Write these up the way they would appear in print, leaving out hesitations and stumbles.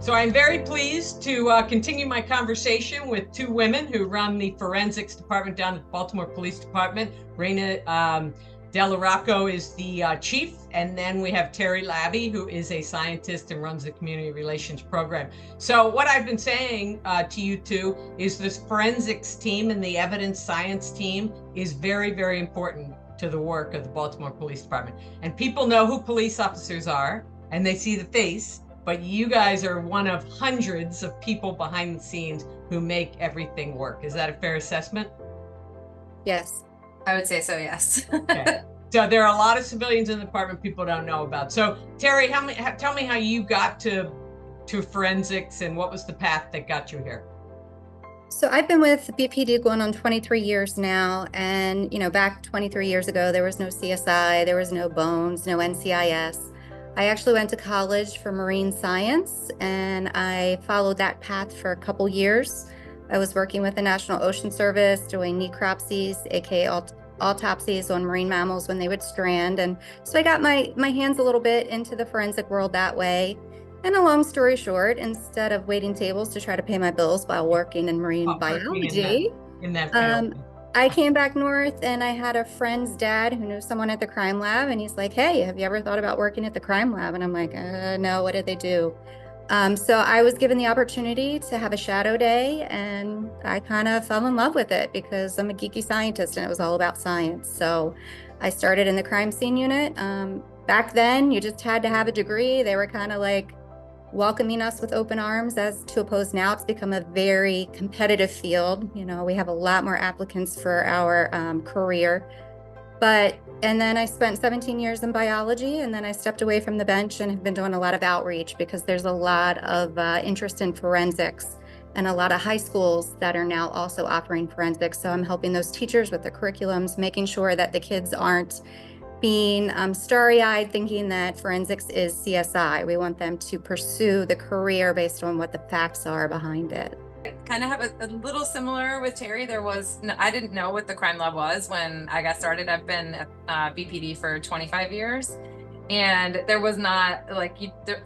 So I'm very pleased to continue my conversation with two women who run the forensics department down at the Baltimore Police Department. Rana DellaRocco is the chief, and then we have Terry Labbe, who is a scientist and runs the community relations program. So what I've been saying to you two is this forensics team and the evidence science team is very, very important to the work of the Baltimore Police Department. And people know who police officers are, and they see the face, but you guys are one of hundreds of people behind the scenes who make everything work. Is that a fair assessment? Yes, I would say so, yes. Okay. So there are a lot of civilians in the department people don't know about. So Terry, tell me how you got to forensics and what was the path that got you here? So I've been with BPD going on 23 years now. And, back 23 years ago, there was no CSI, there was no bones, no NCIS. I actually went to college for marine science, and I followed that path for a couple years. I was working with the National Ocean Service doing necropsies, aka autopsies on marine mammals when they would strand. And so I got my hands a little bit into the forensic world that way. And a long story short, instead of waiting tables to try to pay my bills while working in marine biology, in that field. I came back north, and I had a friend's dad who knew someone at the crime lab, and he's like, "Hey, have you ever thought about working at the crime lab?" And I'm like, "No, what did they do?" So I was given the opportunity to have a shadow day, and I kind of fell in love with it because I'm a geeky scientist and it was all about science. So I started in the crime scene unit. Back then, you just had to have a degree. They were kind of like welcoming us with open arms, as to oppose now. It's become a very competitive field. We have a lot more applicants for our career. And then I spent 17 years in biology, and then I stepped away from the bench and have been doing a lot of outreach because there's a lot of interest in forensics and a lot of high schools that are now also offering forensics. So I'm helping those teachers with the curriculums, making sure that the kids aren't being starry-eyed thinking that forensics is CSI. We want them to pursue the career based on what the facts are behind it. Kind of have a little similar with Terry. I didn't know what the crime lab was when I got started. I've been at BPD for 25 years, and there was not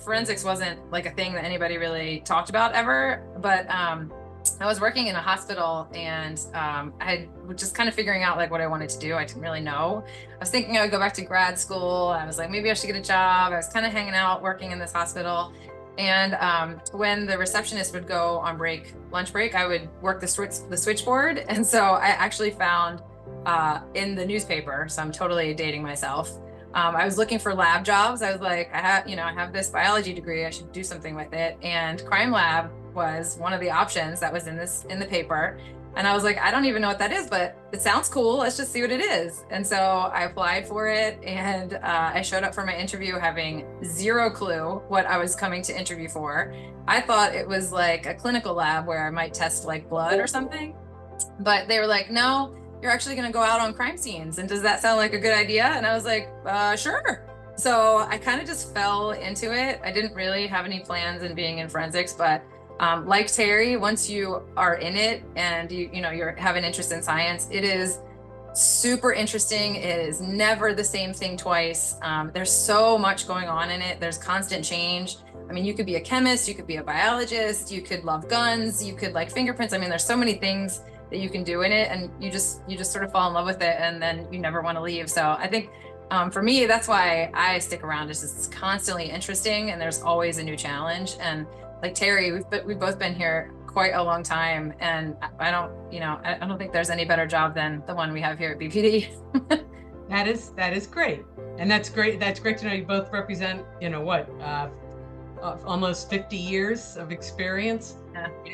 forensics wasn't like a thing that anybody really talked about ever. But I was working in a hospital, and I was just kind of figuring out what I wanted to do. I didn't really know. I was thinking I would go back to grad school. I was like, maybe I should get a job. I was kind of hanging out, working in this hospital. And when the receptionist would go on lunch break, I would work the switchboard. And so I actually found in the newspaper, so I'm totally dating myself. I was looking for lab jobs. I was like, I have this biology degree. I should do something with it. And crime lab was one of the options that was in the paper. And I was like, I don't even know what that is, but it sounds cool. Let's just see what it is. And so I applied for it, and I showed up for my interview having zero clue what I was coming to interview for. I thought it was like a clinical lab where I might test blood or something, but they were like, no, you're actually going to go out on crime scenes. And does that sound like a good idea? And I was like, sure. So I kind of just fell into it. I didn't really have any plans in being in forensics, but like Terry, once you are in it and you have an interest in science, it is super interesting. It is never the same thing twice. There's so much going on in it. There's constant change. I mean, you could be a chemist, you could be a biologist, you could love guns, you could like fingerprints. I mean, there's so many things that you can do in it, and you just sort of fall in love with it, and then you never want to leave. So I think for me, that's why I stick around. It's constantly interesting, and there's always a new challenge. And like Terry, we've both been here quite a long time, and I don't think there's any better job than the one we have here at BPD. That is great, and that's great. That's great to know you both represent almost 50 years of experience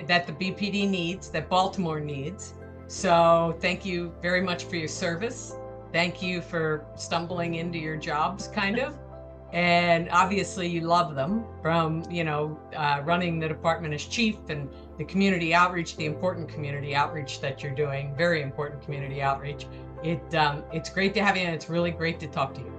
that the BPD needs, that Baltimore needs. So thank you very much for your service. Thank you for stumbling into your jobs, kind of. And obviously you love them, from running the department as chief, and the community outreach, the important community outreach that you're doing, very important community outreach. It's great to have you, and it's really great to talk to you.